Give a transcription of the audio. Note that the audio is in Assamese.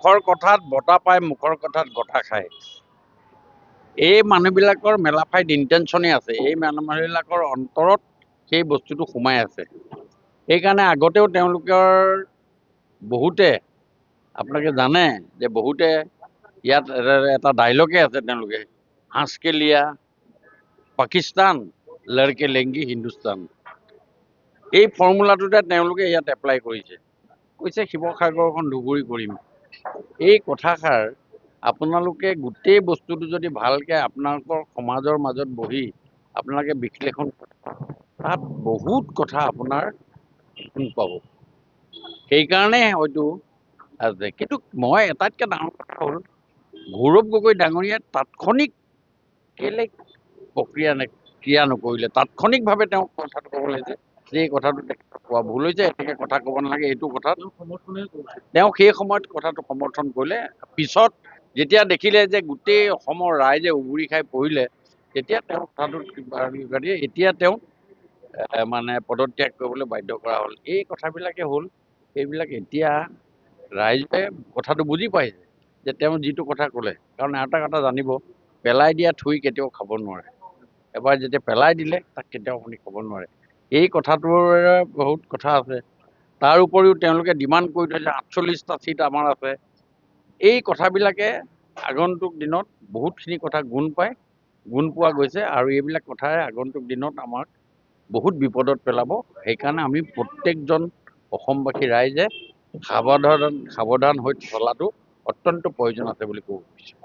মুখৰ কথাত বতা পায়, মুখৰ কথাত গতা খায়। এই মানুহবিলাকৰ মেলাফাইড ইণ্টেনশ্যনেই আছে, এই মানুহবিলাকৰ অন্তৰত সেই বস্তুটো সোমাই আছে। সেইকাৰণে আগতেও তেওঁলোকৰ বহুতে, আপোনালোকে জানে যে বহুতে ইয়াত এটা ডাইলগে আছে, তেওঁলোকে হাঁস কে লিয়া পাকিস্তান, লড়কে লেংগি হিন্দুস্তান। এই ফৰ্মুলাটোতে তেওঁলোকে ইয়াত এপ্লাই কৰিছে, কৈছে শিৱসাগৰখন ধুবুৰী কৰিম। এই কথাষাৰ আপোনালোকে গোটেই বস্তুটো যদি ভালকে আপোনালোকৰ সমাজৰ মাজত বহি আপোনালোকে বিশ্লেষণ কৰে, তাত বহুত কথা আপোনাৰ পাব। সেইকাৰণে হয়তো আছে। কিন্তু মই এটাতকৈ ডাঙৰ কথা হ'ল, গৌৰৱ গগৈ ডাঙৰীয়াই তাৎক্ষণিক কেলে ক্ৰিয়া নকৰিলে? তাৎক্ষণিকভাৱে তেওঁ কথাটো ক'ব লাগিছে যে এই কথাটো কোৱা ভুল হৈছে, এনেকৈ কথা ক'ব নালাগে। এইটো কথা তেওঁ সেই সময়ত কথাটো সমৰ্থন কৰিলে। পিছত যেতিয়া দেখিলে যে গোটেই অসমৰ ৰাইজে উবুৰি খাই পৰিলে, তেতিয়া তেওঁ কথাটো এতিয়া তেওঁ মানে পদত্যাগ কৰিবলৈ বাধ্য কৰা হ'ল। এই কথাবিলাকে হ'ল, এইবিলাক এতিয়া ৰাইজে কথাটো বুজি পাইছে যে তেওঁ যিটো কথা ক'লে। কাৰণ এটা কথা জানিব, পেলাই দিয়া থুই কেতিয়াও খাব নোৱাৰে। এবাৰ যেতিয়া পেলাই দিলে তাক কেতিয়াও আপুনি খাব নোৱাৰে। এই কথাটোৰ বহুত কথা আছে। তাৰ উপৰিও তেওঁলোকে ডিমাণ্ড কৰি থৈছে 48টা ছিট আমাৰ আছে। এই কথাবিলাকে আগন্তুক দিনত বহুতখিনি কথা গুণ পোৱা গৈছে, আৰু এইবিলাক কথাই আগন্তুক দিনত আমাক বহুত বিপদত পেলাব। সেইকাৰণে আমি প্ৰত্যেকজন অসমবাসী ৰাইজে সাৱধান হৈ চলাটো অত্যন্ত প্ৰয়োজন আছে বুলি ক'ব বিচাৰিছোঁ।